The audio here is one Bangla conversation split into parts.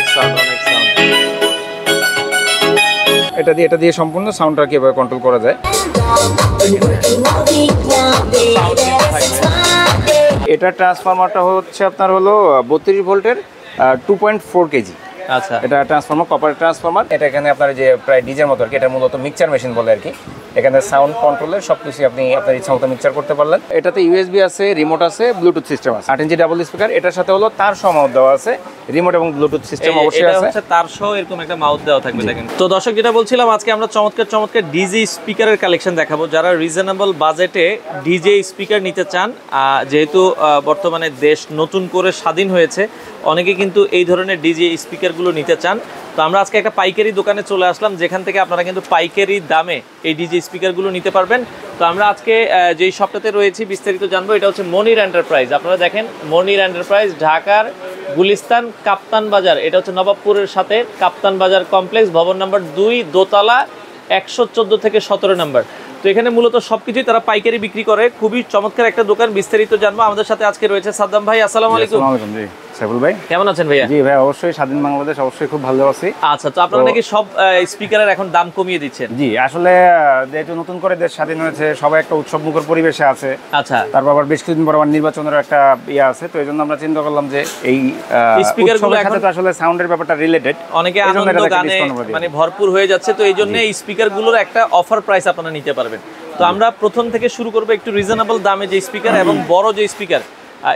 অনেক সাউন্ড, অনেক সাউন্ড। এটা দিয়ে সম্পূর্ণ সাউন্ডটা কিভাবে কন্ট্রোল করা যায়। এটা ট্রান্সফরমারটা হচ্ছে আপনার হলো 32 ভোল্টের 2.4 কেজি। আচ্ছা, এটা ট্রান্সফরমার, কপার ট্রান্সফরমার। এটা এখানে আপনার যে প্রায় ডিজের মতো আর কি, এটা মূলত মিক্সচার মেশিন বলে আর কি। এখানে সাউন্ড কন্ট্রোলের সবকিছু আপনি আপনার ইচ্ছা মতো মিক্সচার করতে পারলেন। এটাতে ইউএসবি আছে, রিমোট আছে, ব্লুটুথ সিস্টেম আছে। 8 ইঞ্চি ডাবল স্পিকার, এটার সাথে হলো তার সহ মাউথ দেওয়া আছে, রিমোট এবং ব্লুটুথ সিস্টেম অবশ্যই আছে। এটা হচ্ছে তার সহ এরকম একটা মাউথ দেওয়া থাকবে দেখেন। তো দর্শক যেটা বলছিলাম, আজকে আমরা চমৎকার চমৎকার ডিজে স্পিকারের কালেকশন দেখাবো। যারা রিজনেবল বাজেটে ডিজে স্পিকার নিতে চান, যেহেতু বর্তমানে দেশ নতুন করে স্বাধীন হয়েছে, অনেকে কিন্তু এই ধরনের ডিজে স্পিকারগুলো নিতে চান। তো আমরা আজকে একটা পাইকারি দোকানে চলে আসলাম, যেখান থেকে আপনারা কিন্তু পাইকারি দামে এই ডিজে স্পিকারগুলো নিতে পারবেন। তো আমরা আজকে যেই শপটাতে রয়েছি বিস্তারিত জানবো। এটা হচ্ছে মনির এন্টারপ্রাইজ। আপনারা দেখেন, মনির এন্টারপ্রাইজ, ঢাকার গুলিস্তান কাপ্তান বাজার। এটা হচ্ছে নবাবপুরের সাথে কাপ্তান বাজার কমপ্লেক্স, ভবন নম্বর 2, দোতলা, 114 থেকে 17 নম্বর। তো এখানে মূলত সবকিছুই তারা পাইকারি বিক্রি করে। খুবই চমৎকার একটা দোকান, বিস্তারিত জানবো। আমাদের সাথে আজকে রয়েছে সাদ্দাম ভাই। আসসালামু আলাইকুম। সাইফুল ভাই কেমন আছেন ভাইয়া? জি ভাই, অবশ্যই স্বাধীন বাংলাদেশ, অবশ্যই খুব ভালো আছি। আচ্ছা, তো আপনারা নাকি সব স্পিকারের এখন দাম কমিয়ে দিচ্ছেন? জি, আসলে যেহেতু নতুন করে দেশ স্বাধীন হয়েছে, সবাই একটা উৎসবমুখর পরিবেশে আছে। আচ্ছা, তারপর আবার বেশ কিছুদিন পর আবার নির্বাচনের একটা ইয়ে আছে, তো এই জন্য আমরা চিন্তা করলাম যে এই স্পিকারগুলো এখন তো আসলে সাউন্ডের ব্যাপারটা রিলেটেড, অনেকে আনন্দ গানে মানে ভরপুর হয়ে যাচ্ছে। তো এই জন্য এই স্পিকারগুলোর একটা অফার প্রাইস আপনারা নিতে পারবেন। তো আমরা প্রথম থেকে শুরু করবো একটু রিজনেবল দামে যে স্পিকার এবং বড় যে স্পিকার।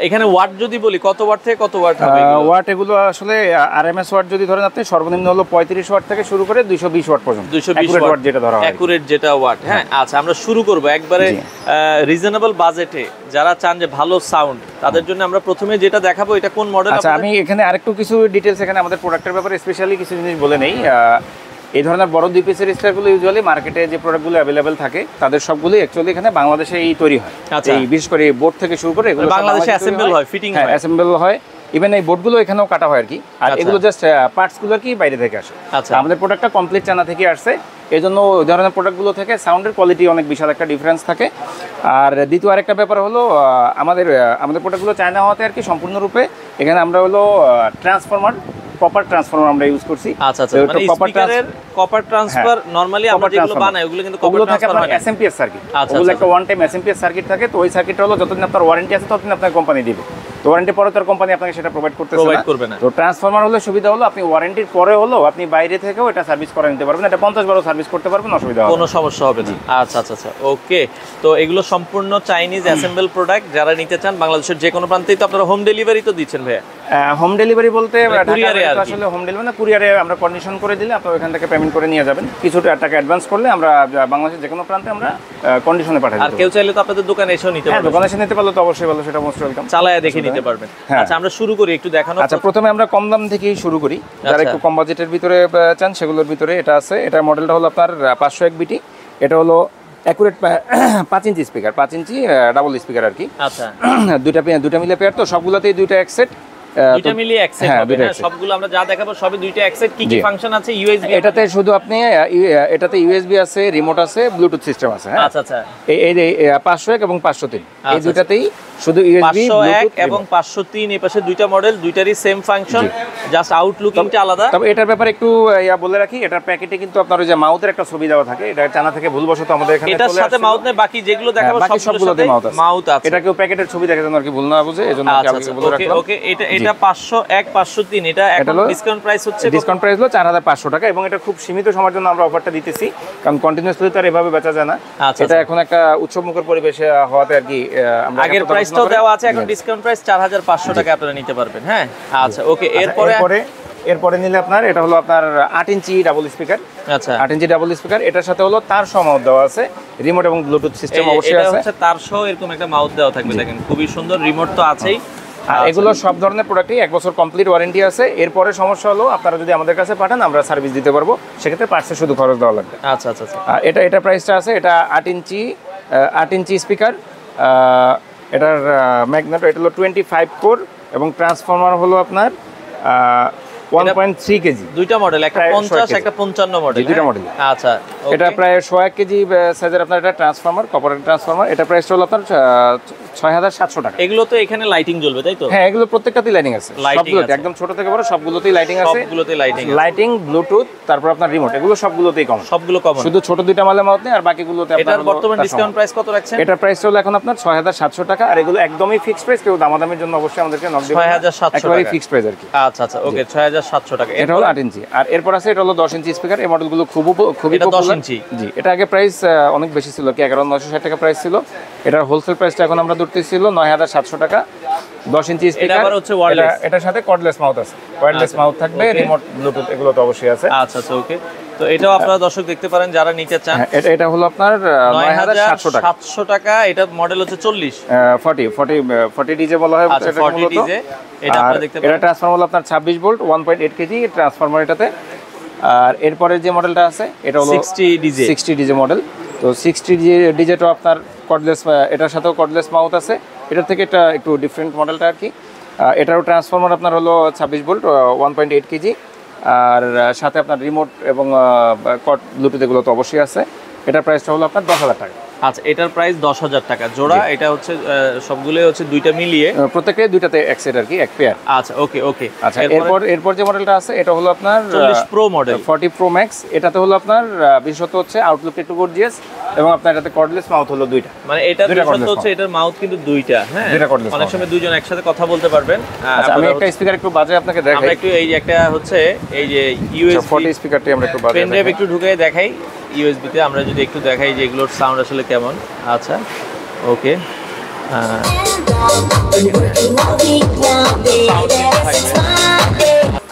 এখানে ওয়াট যদি বলি, কত ওয়াট থেকে কত ওয়াট হবে? ওয়াট এগুলো আসলে আরএমএস ওয়াট যদি ধরেন আপনি, সর্বনিম্ন হলো 35 ওয়াট থেকে শুরু করে 220 ওয়াট পর্যন্ত। 220 ওয়াট যেটা ধরা হয়, অ্যাকুরেট যেটা ওয়াট। হ্যাঁ, আচ্ছা, আমরা শুরু করব একবারে রিজনেবল বাজেটে। যারা চান যে ভালো সাউন্ড, তাদের জন্য আমরা প্রথমে যেটা দেখাবো, এটা কোন মডেল? আচ্ছা, আমি এখানে আরেকটু কিছু ডিটেইলস এখানে আমাদের প্রোডাক্টের ব্যাপারে স্পেশালি কিছু জিনিস বলে নেই। এই ধরনের বড় 2 পিসের স্পিকারগুলো ইউজুয়ালি মার্কেটে যে প্রোডাক্টগুলো অ্যাভেলেবেল থাকে, তাদের সবগুলোই অ্যাকচুয়ালি এখানে বাংলাদেশেই তৈরি হয়। এই বিশেষ করে বোর্ড থেকে শুরু করে এগুলো বাংলাদেশে অ্যাসেম্বল হয়, ফিটিং হয়, অ্যাসেম্বল হয়। ইভেন এই বোর্ডগুলো এখানেও কাটা হয় আর কি। আর এগুলো জাস্ট পার্টসগুলো কি বাইরে থেকে আসে। আচ্ছা, আমাদের প্রোডাক্টটা কমপ্লিট চায়না থেকে আসছে, এই জন্য ওই ধরনের প্রোডাক্টগুলো থেকে সাউন্ডের কোয়ালিটি অনেক বিশাল একটা ডিফারেন্স থাকে। আর দ্বিতীয় আরেকটা ব্যাপার হলো, আমাদের প্রোডাক্টগুলো চায়না হওয়াতে আর কি সম্পূর্ণরূপে এখানে আমরা হলো ট্রান্সফরমার, কপার ট্রান্সফরমার আমরা ইউজ করছি। আচ্ছা, আচ্ছা, মানে স্পিকারের কপার ট্রান্সফার নরমালি আমরা যেগুলো বানাই ওগুলো কিন্তু কপার ট্রান্সফার হয় না, এসএমপিএস সার্কিট। ওগুলো একটা ওয়ান টাইম এসএমপিএস সার্কিট থাকে। তো ওই সার্কিটটা হলো যতদিন আপনার ওয়ারেন্টি আছে ততদিন আপনার কোম্পানি দিবে। তো ওয়ারেন্টি পরে তার কোম্পানি আপনাকে সেটা প্রোভাইড করবে না। তো ট্রান্সফরমার হলে সুবিধা হলো, আপনি ওয়ারেন্টির পরে হলো আপনি বাইরে থেকেও এটা সার্ভিস করে নিতে পারবেন। এটা 50 বারও সার্ভিস করতে পারবেন, অসুবিধা হবে না, কোনো সমস্যা হবে না। আচ্ছা আচ্ছা আচ্ছা, ওকে। তো এগুলো সম্পূর্ণ চাইনিজ অ্যাসেম্বল প্রোডাক্ট। যারা নিতে চান বাংলাদেশের যে কোনো প্রান্তেই, তো আপনারা হোম ডেলিভারি তো দিচ্ছেন ভাইয়া? হোম ডেলিভারি বলতে কুরিয়ারে আসলে হোম ডেলিভারি না, কুরিয়ারে আমরা কন্ডিশন করে দিলে আপনি ওখান থেকে পেমেন্ট করে নিয়ে যাবেন। কিছু টাকা অ্যাডভান্স করলে আমরা বাংলাদেশের যে কোনো প্রান্তে আমরা কন্ডিশনে পাঠাই। আর কেউ চাইলে তো আপনাদের দোকানে এসেও নিতে পারবে। দোকানে এসে নিতে পারলে তো অবশ্যই ভালো, সেটা মোস্ট ওয়েলকাম, চালায়া দেখে নিতে পারবেন। আচ্ছা, আমরা শুরু করি একটু দেখানো। আচ্ছা, প্রথমে আমরা কম দাম থেকেই শুরু করি। যারা একটু কম বাজেটের ভিতরে চান সেগুলোর ভিতরে এটা আছে। এটার মডেলটা হলো আপনার 501 বিটি। এটা হলো অ্যাকুরেট 5 ইঞ্চি স্পিকার, 5 ইঞ্চি ডাবল স্পিকার আর কি। আচ্ছা, দুইটা মিলে পেয়ার, তো সবগুলোতেই দুইটা এক সেট, দুইটা মিলিয়ে এক সেট হবে। হ্যাঁ, সবগুলো আমরা যা দেখাবো সবই দুইটা এক সেট। কি কি ফাংশন আছে? ইউএসবি, এটাতে শুধু আপনি এটাতে ইউএসবি আছে, রিমোট আছে, ব্লুটুথ সিস্টেম আছে। হ্যাঁ, আচ্ছা আচ্ছা, এই 501 এবং 503 এই দুইটাতেই শুধু ইউএসবি, 501 এবং 503 এই পাশে দুইটা মডেল, দুইটারই সেম ফাংশন, জাস্ট আউটলুকিংটা আলাদা। তবে এটার ব্যাপারে একটু বলে রাখি, এটার প্যাকেটে কিন্তু আপনার ওই যে মাউথের একটা ছবি দেওয়া থাকে। এটা চায়না থেকে ভুলবশত আমাদের এখানে চলে আসছে। এটার সাথে মাউথ নেই, বাকি যেগুলো দেখাবো সবগুলোতে মাউথ আছে। এটা কেউ প্যাকেটের ছবি দেখে যেন আর কি ভুল না বুঝে, এজন্য আমি আগে বলে রাখলাম। ওকে, এটা 501 503, এটা এখন ডিসকাউন্ট প্রাইস হচ্ছে, ডিসকাউন্ট প্রাইস হলো 4500 টাকা, এবং এটা খুব সীমিত সময়ের জন্য আমরা অফারটা দিতেছি, কারণ কন্টিনিউয়াসলি তো আর এভাবে বেচা যায় না। এটা এখন একটা উৎসবমুখর পরিবেশে হওয়াতে আর কি আমরা আগের প্রাইসটাও দেওয়া আছে, এখন ডিসকাউন্ট প্রাইস 4500 টাকা আপনারা নিতে পারবেন। হ্যাঁ, আচ্ছা, ওকে। এরপরে নিলে আপনার এটা হলো আপনার 8 ইঞ্চি ডাবল স্পিকার। আচ্ছা, 8 ইঞ্চি ডাবল স্পিকার, এটার সাথে হলো তার সহ মাউথ দেওয়া আছে, রিমোট এবং ব্লুটুথ সিস্টেম অবশ্যই আছে। এটা তার সহ এরকম একটা মাউথ দেওয়া থাকবে, দেখেন খুবই সুন্দর, রিমোট তো আছেই। আর এগুলো সব ধরনের প্রোডাক্টই 1 বছর কমপ্লিট ওয়ারেন্টি আছে। এরপরে সমস্যা হলো আপনারা যদি আমাদের কাছে পাঠান আমরা সার্ভিস দিতে পারবো, সেক্ষেত্রে পার্টসে শুধু খরচ দেওয়া লাগবে। আচ্ছা আচ্ছা আচ্ছা, এটা প্রাইসটা আছে, এটা 8 ইঞ্চি স্পিকার। এটার ম্যাগনেট, এটা হলো 25 কোর এবং ট্রান্সফরমার হলো আপনার 1.3 কেজি। দুইটা মডেল, একটা 50 একটা 55 মডেল, দুইটা মডেল। আচ্ছা, এটা প্রায় 100 কেজি সাইজের আপনার এটা ট্রান্সফরমার, কপারের ট্রান্সফরমার। এটা প্রাইসটা হলো আপনার 6,700 টাকা। এগুলো তো এখানে লাইটিং জ্বলবে তাই তো? হ্যাঁ, এগুলো প্রত্যেকটাতেই লাইটিং আছে, সবগুলোতে, একদম ছোট থেকে বড় সবগুলোতেই লাইটিং আছে, সবগুলোতেই লাইটিং, লাইটিং, ব্লুটুথ, তারপর আপনার রিমোট, এগুলো সবগুলোতেই কমন, সবগুলো কমন, শুধু ছোট দুইটা মালের মাউথ নেই, আর বাকিগুলোতে আপনার এটার বর্তমান ডিসকাউন্ট প্রাইস কত রাখছেন? এটার প্রাইস হলো এখন আপনার 6,700 টাকা, আর এগুলো একদমই ফিক্সড প্রাইস, কেউ দামাদামির জন্য অবশ্যই আমাদেরকে নক দিবেন, 6,700 একেবারে টাকা ফিক্সড প্রাইস আর কি। আচ্ছা আচ্ছা, ওকে, 6,700 টাকা। এটা হলো 8 ইঞ্চি, আর এরপর আছে এটা হলো 10 ইঞ্চি স্পিকার। এই মডেলগুলো খুবই এটা 10 পপুলার। ইঞ্চি? জি, এটা আগে প্রাইস অনেক বেশি ছিল, কি 11,960 টাকা প্রাইস ছিল। এটার হোলসেল প্রাইসটা এখন আমরা ধরতেছিল 9,700 টাকা। 10 ইঞ্চি স্পিকার, এটা আবার হচ্ছে ওয়্যারলেস, এটার সাথে কর্ডলেস মাউথ আছে, ওয়্যারলেস মাউথ থাকবে, রিমোট, ব্লুটুথ, এগুলো তো অবশ্যই আছে। আচ্ছা আচ্ছা, ওকে। তো এটাও আপনারা দর্শক দেখতে পারেন যারা নিতে চান। এটা হলো আপনার 9,700 টাকা। 700 টাকা। এটা মডেল হচ্ছে 40 40 ডিজে বলা হয়, আচ্ছা 40 ডিজে। এটা আপনারা দেখতে পারেন। এটা ট্রান্সফরমার হলো আপনার 26 ভোল্ট 1.8 কেজি ট্রান্সফরমার এটাতে। আর এরপরে যে মডেলটা আছে এটা হলো 60 ডিজে মডেল। তো 60 ডিজেটা আপনার কর্ডলেস, এটার সাথেও কর্ডলেস মাউথ আছে, এটার থেকে এটা একটু ডিফারেন্ট মডেলটা আর কি। এটারও ট্রান্সফরমার আপনার হলো 26 ভোল্ট 1.8 কেজি, আর সাথে আপনার রিমোট এবং ব্লুটুথ এগুলো তো অবশ্যই আছে। এটার প্রাইসটা হলো আপনার 10,000 টাকা। আচ্ছা, এটার প্রাইস 10,000 টাকা জোড়া। এটা হচ্ছে সবগুলোই হচ্ছে দুইটা মিলিয়ে, প্রত্যেকটাই দুইটাতে এক সেট আর কি, এক পেয়ার। আচ্ছা, ওকে ওকে। আচ্ছা, এরপর যে মডেলটা আছে এটা হলো আপনার 40 প্রো মডেল, 40 প্রো ম্যাক্স। এটাতে হলো আপনার বিশেষত হচ্ছে আউটলুক একটু গর্জিয়াস, এবং আপনার এটাতে কর্ডলেস মাউথ হলো দুইটা। মানে এটা বিশেষত হচ্ছে এটার মাউথ কিন্তু দুইটা, হ্যাঁ, অনেক সময় দুইজন একসাথে কথা বলতে পারবেন। আচ্ছা, আমি একটা স্পিকার একটু বাজে আপনাকে দেখাই। আমরা একটু এই যে একটা হচ্ছে এই যে ইউএসবি 40 স্পিকারটি আমরা একটু বাজে পেন ড্রাইভ একটু ঢুকিয়ে দেখাই ইউএসবি তে, আমরা যদি একটু দেখাই যে এগুলোর সাউন্ড আসলে কেমন। আচ্ছা, ওকে।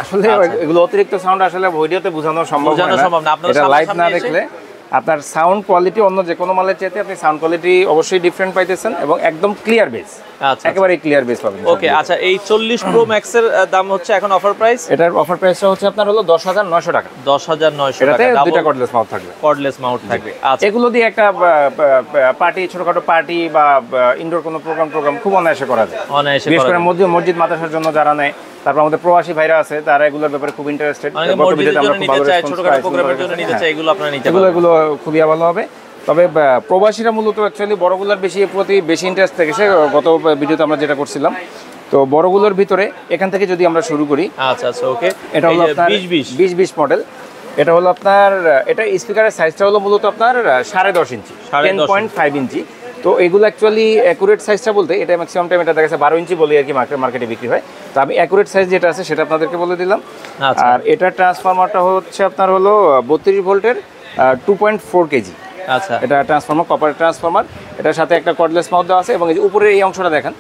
আসলে এগুলো অতিরিক্ত সাউন্ড আসলে ভিডিওতে বোঝানো সম্ভব না, এটা লাইভ না দেখলে। আপনার সাউন্ড কোয়ালিটি অন্য যে কোনো মালের চাইতে আপনি সাউন্ড কোয়ালিটি অবশ্যই ডিফারেন্ট পাইতেছেন, এবং একদম ক্লিয়ার বেস, আচ্ছা একেবারে ক্লিয়ার বেস পাবেন। ওকে। আচ্ছা, এই 40 প্রো ম্যাক্স এর দাম হচ্ছে এখন অফার প্রাইস, এটার অফার প্রাইসটা হচ্ছে আপনার হলো 10,900 টাকা। 10,900 টাকা, এটাতে দুইটা কর্ডলেস মাউথ থাকবে, কর্ডলেস মাউথ থাকবে। আচ্ছা, এগুলো দিয়ে একটা পার্টি, ছোটখাটো পার্টি বা ইনডোর কোনো প্রোগ্রাম খুব অনায়াসে করা যায়, অনায়াসে বিশেষ করা করে মসজিদ মাদ্রাসার জন্য যারা নেয়। তারপর আমাদের প্রবাসী ভাইরা আছে, তারা এগুলোর ব্যাপারে খুব ইন্টারেস্টেড, মসজিদের জন্য নিতে চায়, ছোটখাটো প্রোগ্রামের জন্য নিতে চায়, এগুলো আপনারা নিতে পারবেন। এগুলো খুবই ভালো হবে। তবে প্রবাসীরা মূলত অ্যাকচুয়ালি বড়গুলোর প্রতি বেশি ইন্টারেস্ট থেকেছে, গত ভিডিওতে আমরা যেটা করছিলাম। তো বড়গুলোর ভিতরে এখান থেকে যদি আমরা শুরু করি। আচ্ছা আচ্ছা, ওকে। এটা হলো আপনার 2020 মডেল। এটা হলো আপনার, এটা স্পিকারের সাইজটা হলো মূলত আপনার 10.5 ইঞ্চি, 10.5 ইঞ্চি। তো এগুলো অ্যাকচুয়ালি অ্যাকুরেট সাইজটা বলতে, এটা ম্যাক্সিমাম টাইম এটা দেখা যাচ্ছে 12 ইঞ্চি বলে আর কি মার্কেটে বিক্রি হয়। তো আমি অ্যাকুরেট সাইজ যেটা আছে সেটা আপনাদেরকে বলে দিলাম। আর এটা ট্রান্সফরমারটা হচ্ছে আপনার হলো 32 ভোল্টের 2.4 কেজি। আচ্ছা, এটা ট্রান্সফরমার, কপার ট্রান্সফরমার। এটার সাথে একটা কর্ডলেস মাউথ দেওয়া আছে, এবং এই যে উপরের এই অংশটা দেখেন,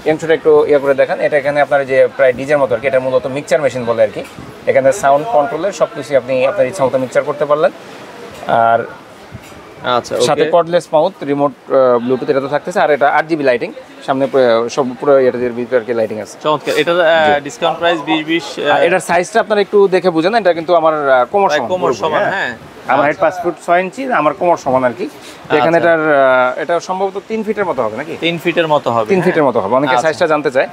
এই অংশটা একটু করে দেখেন। এটা এখানে আপনার যে প্রায় ডিজের মতো আর কি, এটা মূলত মিক্সচার মেশিন বলে আর কি। এখানে সাউন্ড কন্ট্রোলের সব কিছু আপনি আপনার ইচ্ছা মতো মিক্সচার করতে পারলেন। আর আচ্ছা, সাথে কর্ডলেস মাউথ, রিমোট, ব্লুটুথ এটা তো থাকতেছে। আর এটা 8GB লাইটিং, সামনে সব পুরো এটার ভিতরে আর কি লাইটিং আছে। চমৎকার। এটার ডিসকাউন্ট প্রাইস 2020। এটার সাইজটা আপনারা একটু দেখে বুঝেন, এটা কিন্তু আমার কোমর সমান, হ্যাঁ। আমার হাইট 5 ফুট 6 ইঞ্চি, আমার কোমর সমান আর কি। এখানে এটা সম্ভবত 3 ফিটের মতো হবে নাকি? 3 ফিটের মতো হবে, 3 ফিটের মতো হবে। অনেকে সাইজটা জানতে চায়।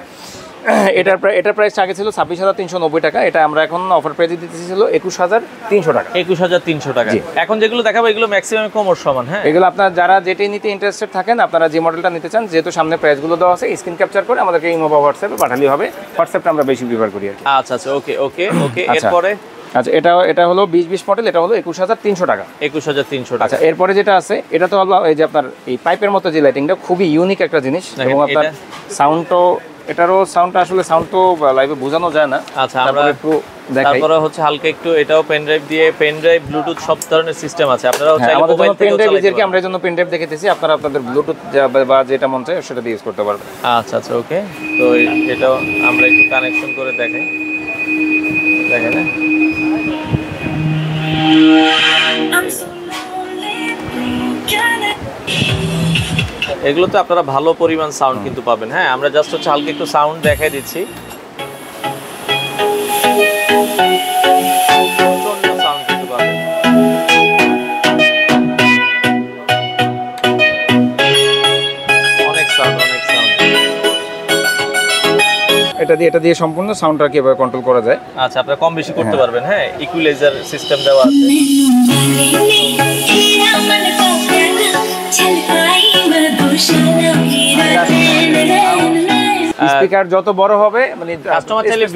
এটার প্রাইস আগে ছিল 26,390 টাকা, এটা আমরা এখন অফার প্রাইসে দিতেছি ছিল 21,300 টাকা। 21,300 টাকা। এখন যেগুলো দেখাবো এগুলো ম্যাক্সিমাম কোমর সমান, হ্যাঁ। এগুলো আপনারা যারা যেটাই নিতে ইন্টারেস্টেড থাকেন, আপনারা যে মডেলটা নিতে চান, যেহেতু সামনে প্রাইসগুলো দেওয়া আছে, স্ক্রিন ক্যাপচার করে আমাদেরকে ইমো বা হোয়াটসঅ্যাপে পাঠালেই হবে। হোয়াটসঅ্যাপটা আমরা বেশি প্রিফার করি আর কি। আচ্ছা আচ্ছা, ওকে ওকে ওকে। এরপরে আচ্ছা, এটা হলো 2020 মডেল, এটা হলো 21,300 টাকা। 21,300 টাকা। আচ্ছা, এরপরে যেটা আছে এটা তো হলো এই যে আপনার এই পাইপের মতো যে লাইটিংটা, খুবই ইউনিক একটা জিনিস, এবং আপনার সাউন্ডটাও, এটারও সাউন্ডটা আসলে সাউন্ড তো লাইভে বোঝানো যায় না। আচ্ছা, আমরা একটু দেখাই। তারপরে হচ্ছে হালকা একটু, এটাও পেন ড্রাইভ দিয়ে, পেন ড্রাইভ, ব্লুটুথ সব ধরনের সিস্টেম আছে। আপনারা চাইলে মোবাইল থেকে পেন ড্রাইভ এদেরকে আমরা এই জন্য পেন ড্রাইভ দেখাইতেছি, আপনারা আপনাদের ব্লুটুথ বা যেটা মন চায় সেটা দিয়ে ইউজ করতে পারবেন। আচ্ছা আচ্ছা, ওকে। তো এটাও আমরা একটু কানেকশন করে দেখাই, দেখেন না। এগুলোতে আপনারা ভালো পরিমাণ সাউন্ড কিন্তু পাবেন, হ্যাঁ। আমরা জাস্ট হচ্ছে হালকা একটু সাউন্ড দেখাই দিচ্ছি। সাউন্ড কিন্তু পাবেন। অনেক সাউন্ড, অনেক সাউন্ড। এটা দিয়ে সম্পূর্ণ সাউন্ডটা কিভাবে কন্ট্রোল করা যায়। আচ্ছা, আপনারা কম বেশি করতে পারবেন, হ্যাঁ। ইকুয়ালাইজার সিস্টেম দেওয়া আছে। স্পিকার যত বড় হবে মানে কাস্টমার চাইলে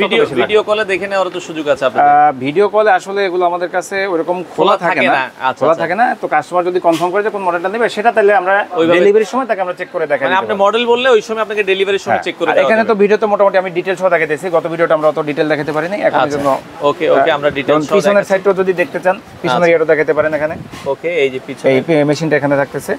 ভিডিও কলে দেখে নেওয়ার তো সুযোগ আছে আপনাদের? ভিডিও কলে আসলে এগুলো আমাদের কাছে ওরকম খোলা থাকে না। খোলা থাকে না, তো কাস্টমার যদি কনফার্ম করে যে কোন মডেলটা নেবে সেটা তাহলে আমরা ডেলিভারির সময় তাকে আমরা চেক করে দেখাই। মানে আপনি মডেল বললে ওই সময় আপনাকে ডেলিভারির সময় চেক করে দেওয়া। এখানে তো ভিডিওতে মোটামুটি আমি ডিটেইলস সহ দেখাইতেছি, গত ভিডিওটা আমরা অত ডিটেইল দেখাতে পারিনি, এখন এর জন্য ওকে আমরা ডিটেইলস সহ পিছনের সাইডটাও যদি দেখতে চান পিছনের এটাও দেখাতে পারেন এখানে। ওকে এই যে পিছনে এই মেশিনটা এখানে থাকতেছে,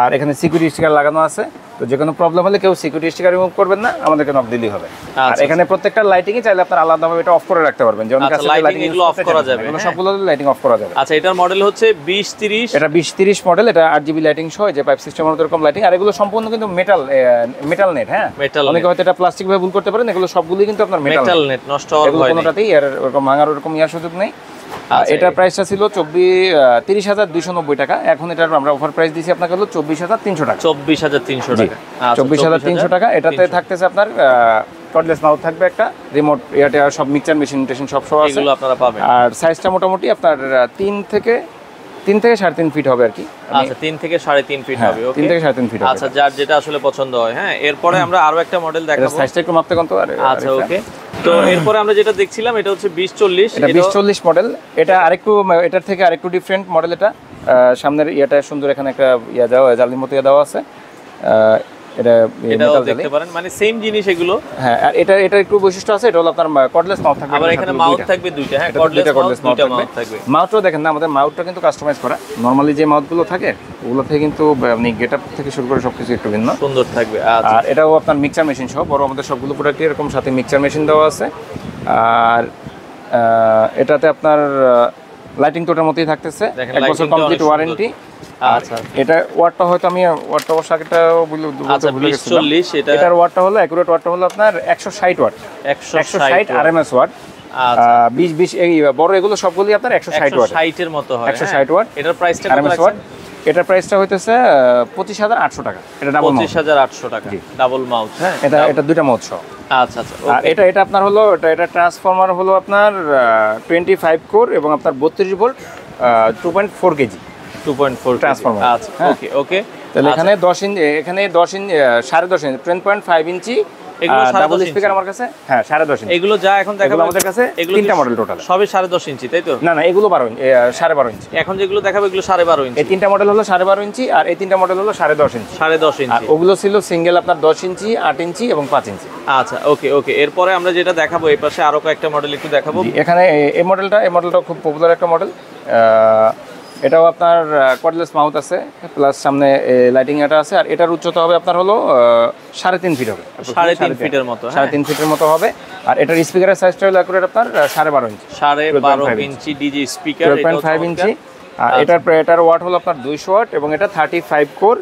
আর এখানে সিকিউরিটি স্টিকার লাগানো আছে, তো যে কোনো প্রবলেম হলে কেউ সিকিউরিটি স্টিকার রিমুভ করবেন না, আমাদেরকে নক দিলেই হবে। আর এখানে প্রত্যেকটা লাইটিংই চাইলে আপনারা আলাদাভাবে এটা অফ করে রাখতে পারবেন, যেমন কাছে লাইটিং এগুলো অফ করা যাবে, এগুলো সবগুলো লাইটিং অফ করা যাবে। আচ্ছা এটার মডেল হচ্ছে 2030, এটা 2030 মডেল, এটা 8GB লাইটিং সহ যে পাইপ সিস্টেমের মতো এরকম লাইটিং, আর এগুলো সম্পূর্ণ কিন্তু মেটাল নেট। হ্যাঁ, অনেকে হয়তো এটা প্লাস্টিক ভাবে ভুল করতে পারেন, এগুলো সবগুলোই কিন্তু আপনার মেটাল নেট, নষ্ট হওয়ার ভয় নেই, কোনোটাতেই এর এরকম ভাঙার এরকম সুযোগ নেই। এটার প্রাইসটা ছিল 30,290 টাকা, এখন এটার আমরা অফার প্রাইস দিয়েছি আপনাকে হলো 24,300 টাকা। 24,300 টাকা। 24,300 টাকা। এটাতে থাকতেছে আপনার কর্ডলেস মাউথ থাকবে, একটা রিমোট, এটা সব মিক্সচার মেশিন সব আছে, এগুলো আপনারা পাবেন। আর সাইজটা মোটামুটি আপনার 3 থেকে 3.5 ফিট হবে আর কি। আচ্ছা 3 থেকে 3.5 ফিট হবে। ওকে 3 থেকে 3.5 ফিট হবে। আচ্ছা যার যেটা আসলে পছন্দ হয়। হ্যাঁ, এরপরে আমরা আরো একটা মডেল দেখাবো। সাইজটা একটু মাপতে কোন তো। আচ্ছা ওকে, তো এরপরে আমরা যেটা দেখছিলাম এটা হচ্ছে 2040। এটা 2040 মডেল, এটা আরেকটু এটার থেকে আরেকটু ডিফারেন্ট মডেল। এটা সামনের ইয়াটা সুন্দর, এখানে একটা দেওয়া জালির মতো দেওয়া আছে, এটাও দেখতে পারেন, মানে সেম জিনিস এগুলো। হ্যাঁ, আর এটা একটু বৈশিষ্ট্য আছে, এটা হলো আপনার কর্ডলেস মাউথ থাকবে, আবার এখানে মাউথ থাকবে দুইটা। হ্যাঁ, কর্ডলেস মাউথ থাকবে। মাউথটাও দেখেন না, আমাদের মাউথটা কিন্তু কাস্টমাইজ করা, নরমালি যে মাউথগুলো থাকে ওগুলো থেকে কিন্তু আপনি গেটআপ থেকে শুরু করে সবকিছু একটু ভিন্ন সুন্দর থাকবে। আর এটাও আপনার মিক্সচার মেশিন সহ, বড় আমাদের সবগুলো প্রোডাক্টই এরকম সাথে মিক্সচার মেশিন দেওয়া আছে। আর এটাতে আপনার লাইটিং তো ওটার মতোই থাকতেছে, 1 বছর কমপ্লিট ওয়ারেন্টি। আচ্ছা, এটা ওয়াটটা হয়তো আমি ওয়াটটা অবশ্য আগেটা বলতে ভুলে গেছিলাম। এটার ওয়াটটা হলো অ্যাকুরেট ওয়াটটা হলো আপনার 160 ওয়াট, 160 আরএমএস ওয়াট। 20 এই বড় এগুলো সবগুলোই আপনার 160 ওয়াট, 160 এর মতো হয়। 160 ওয়াট। এটার প্রাইসটা কত আরএমএস ওয়াট? রাখছেন? এটার প্রাইসটা হইতেছে 25,800 টাকা। এটা ডাবল মাউথ, 25,800 টাকা ডাবল মাউথ। হ্যাঁ, এটা দুইটা মাউথ সহ। আচ্ছা আর এটা আপনার হলো এটা ট্রান্সফরমার হলো আপনার 25 কোর এবং আপনার 32 ভোল্ট 2.4 কেজি 2.4 ট্রান্সফরমার। আচ্ছা ওকে তাহলে এখানে 10 ইঞ্চি, এখানে 10 ইঞ্চি 10.5 ইঞ্চি 10.5 ইঞ্চি এগুলো ডাবল স্পিকার আমার কাছে। হ্যাঁ, 10.5 ইঞ্চি এগুলো যা এখন দেখাবো আমাদের কাছে তিনটা মডেল টোটাল, সবই 10.5 ইঞ্চি, তাই তো? না এগুলো 12.5 ইঞ্চি। এখন যেগুলো দেখাবো এগুলো 12.5 ইঞ্চি। এই তিনটা মডেল হলো 12.5 ইঞ্চি, আর এই তিনটা মডেল হলো 10.5 ইঞ্চি। 10.5 ইঞ্চি, আর ওগুলো ছিল সিঙ্গেল আপনার 10 ইঞ্চি, 8 ইঞ্চি এবং 5 ইঞ্চি। আচ্ছা ওকে এরপরে আমরা যেটা দেখাবো এই পাশে আরো কয়েকটা মডেল একটু দেখাবো। এখানে এই মডেলটা খুব পপুলার একটা মডেল। এটাও আপনার কর্ডলেস মাউথ আছে, প্লাস সামনে লাইটিং এটা আছে, আর এটার উচ্চতা হবে আপনার হলো 3.5 ফিট হবে, 3.5 ফিটের মতো। 3.5 ফিটের মতো হবে। আর এটার স্পিকারের সাইজটা হলো অ্যাকুরেট আপনার 12.5 ইঞ্চি, 12.5 ইঞ্চি ডিজি স্পিকার, 12.5 ইঞ্চি। আর এটার ওয়াট হলো আপনার 200 ওয়াট এবং এটা 35 কোর,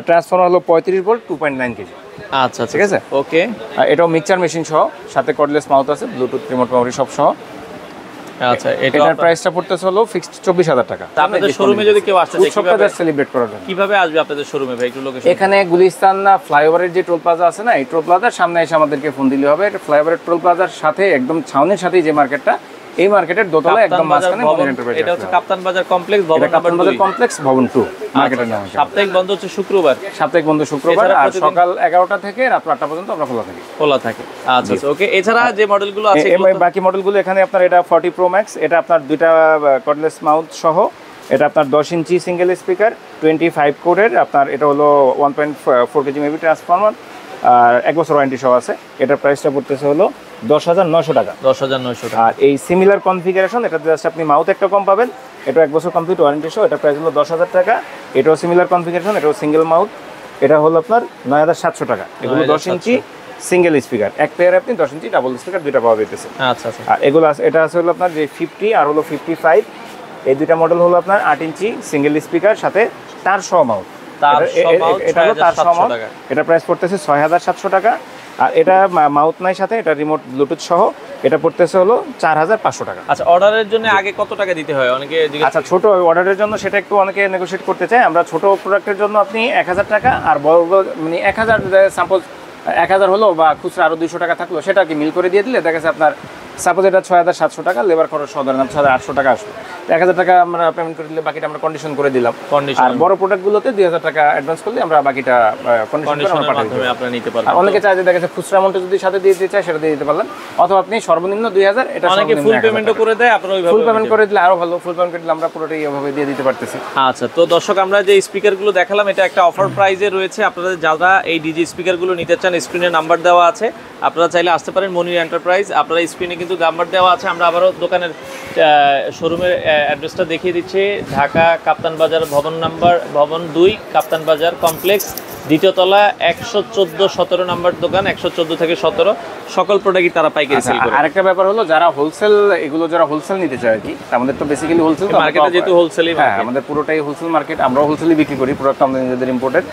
ট্রান্সফরমার হলো 35 ভোল্ট 2.9 কেজি। আচ্ছা ঠিক আছে ওকে। এটাও মিক্সচার মেশিন সহ, সাথে কর্ডলেস মাউথ আছে, ব্লুটুথ রিমোট মেমরি সব সহ। আচ্ছা, এটার প্রাইসটা পড়তেছে হলো ফিক্সড 24,000 টাকা। আপনাদের শোরুমে যদি কেউ আসতে চায় কিভাবে সেলিব্রেট করার জন্য কিভাবে আসবে আপনাদের শোরুমে ভাই, একটু লোকেশন? এখানে গুলিস্তান ফ্লাইওভারের যে টোল প্লাজা আছে না, এই টোল প্লাজার সামনে এসে আমাদেরকে ফোন দিলে হবে। এটা ফ্লাইওভারের টোল প্লাজার সাথে একদম ছাউনির সাথেই যে মার্কেটটা, এই মার্কেটের দোতলা একদম মাঝখানে মডার্ন এন্টারপ্রাইজ। এটা হচ্ছে কাপ্তান বাজার কমপ্লেক্স, ভবন নাম্বার 2। কাপ্তান বাজার কমপ্লেক্স ভবন 2 মার্কেটের নাম। সাপ্তাহিক বন্ধ হচ্ছে শুক্রবার, সাপ্তাহিক বন্ধ শুক্রবার, আর সকাল 11টা থেকে রাত 8টা পর্যন্ত আমরা খোলা থাকি। আচ্ছা ওকে। এছাড়া যে মডেলগুলো আছে বাকি মডেলগুলো এখানে আপনার এটা 40 প্রো ম্যাক্স, এটা আপনার দুইটা কর্ডলেস মাউথ সহ, এটা আপনার 10 ইঞ্চি সিঙ্গেল স্পিকার 25 কোরের, আপনার এটা হলো 1.4 কেজি মেবি ট্রান্সফরমার, আর 1 বছর ওয়ারেন্টি সহ আছে। এটার প্রাইসটা পড়তেছে হলো 10,900 টাকা। 10,900 টাকা। আর এই সিমিলার কনফিগারেশন, এটা জাস্ট আপনি মাউথ একটা কম পাবেন, এটা 1 বছর কমপ্লিট ওয়ারেন্টি সহ, এটা প্রাইস হলো 10,000 টাকা। এটাও সিমিলার কনফিগারেশন, এটাও সিঙ্গেল মাউথ, এটা হলো আপনার 9,700 টাকা। এগুলো 10 ইঞ্চি সিঙ্গেল স্পিকার, এক পেয়ারে আপনি 10 ইঞ্চি ডাবল স্পিকার দুইটা পাওয়া যেতেছে। আচ্ছা আর এগুলো এটা আছে হলো আপনার যে 50 আর হলো 55, এই দুইটা মডেল হলো আপনার 8 ইঞ্চি সিঙ্গেল স্পিকার সাথে তার সহ মাউথ। এটা হলো তার সহ মাউথ, এটা প্রাইস পড়তেছে 6,700 টাকা। আর এটা মাউথ নাই সাথে, এটা রিমোট ব্লুটুথ সহ, এটা পড়তেছে হলো 4,500 টাকা। আচ্ছা, অর্ডারের জন্য আগে কত টাকা দিতে হয় অনেকে? আচ্ছা, ছোট অর্ডারের জন্য সেটা একটু অনেকে নেগোশিয়েট করতে চায়। আমরা ছোট প্রোডাক্টের জন্য আপনি 1,000 টাকা, আর বড় মানে 1,000 সাপোজ 1,000 হলো বা খুচরা আরো 200 টাকা থাকলো, সেটা কি মিল করে দিয়ে দিলে দেখা যাচ্ছে আপনার সাপোজ এটা 6,700 টাকা, লেবার খরচ সহ ধরেন 6,800 টাকা আসবে, 1,000 টাকা আমরা পেমেন্ট করে দিলে বাকিটা আমরা কন্ডিশন করে দিলাম। আর বড় প্রোডাক্টগুলোতে 2,000 টাকা অ্যাডভান্স করলে আমরা বাকিটা কন্ডিশন করে আমরা পাঠিয়ে দিই। আপনারা নিতে পারবেন। আর অনেকে চায় যে দেখা যাচ্ছে খুচরা অ্যামাউন্টে যদি সাথে দিয়ে দিতে চায় সেটা দিয়ে দিতে পারলেন, অথবা আপনি সর্বনিম্ন 2,000, এটা অনেকে ফুল পেমেন্টও করে দেয়, আপনারা ওইভাবে ফুল পেমেন্ট করে দিলে আরো ভালো। ফুল পেমেন্ট করে দিলে আমরা পুরোটাই ওইভাবে দিয়ে দিতে পারতেছি। আচ্ছা, তো দর্শক আমরা যে স্পিকারগুলো দেখালাম এটা একটা অফার প্রাইজে রয়েছে। আপনারা যারা এই ডিজি স্পিকারগুলো নিতে চান স্ক্রিনে নাম্বার দেওয়া আছে, আপনারা চাইলে আসতে পারেন মনির এন্টারপ্রাইজ। আপনারা স্ক্রিনে কিন্তু নাম্বার দেওয়া আছে। আমরা আবারও দোকানের শোরুমের অ্যাড্রেসটা দেখিয়ে দিচ্ছি। ঢাকা কাপ্তান বাজার ভবন 2 কাপ্তান বাজার কমপ্লেক্স, দ্বিতীয় তলা, 114-17 নাম্বার দোকান, 114 থেকে 17 সকল প্রোডাক্টই তারা পাইকারি সেল করে। আরেকটা ব্যাপার হলো যারা হোলসেল নিতে চায় আর কি, আমাদের তো বেসিক্যালি হোলসেল মার্কেটে যেহেতু হোলসেলই মার্কেট, আমাদের পুরোটাই হোলসেল মার্কেট, আমরাও হোলসেলই বিক্রি করি প্রোডাক্ট আমাদের নিজেদের ইম্পোর্টেড।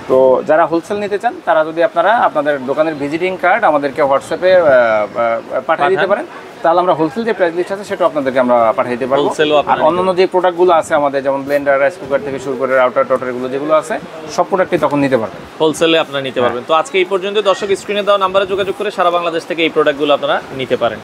তো যারা হোলসেল নিতে চান তারা যদি আপনারা আপনাদের দোকানের ভিজিটিং কার্ড আমাদেরকে হোয়াটসঅ্যাপে পাঠিয়ে দিতে পারেন, তাহলে আমরা হোলসেল যে প্রাইস লিস্ট আছে সেটা আপনাদেরকে আমরা পাঠিয়ে দিতে পারবো। আর অন্যান্য যে প্রোডাক্টগুলো আছে আমাদের, যেমন ব্লেন্ডার, রাইস কুকার থেকে শুরু করে রাউটার টটার এগুলো যেগুলো আছে সব প্রোডাক্টই তখন নিতে পারবেন, হোলসেলে আপনারা নিতে পারবেন। তো আজকে এই পর্যন্ত। দর্শক স্ক্রিনে দেওয়া নাম্বারে যোগাযোগ করে সারা বাংলাদেশ থেকে এই প্রোডাক্টগুলো আপনারা নিতে পারেন।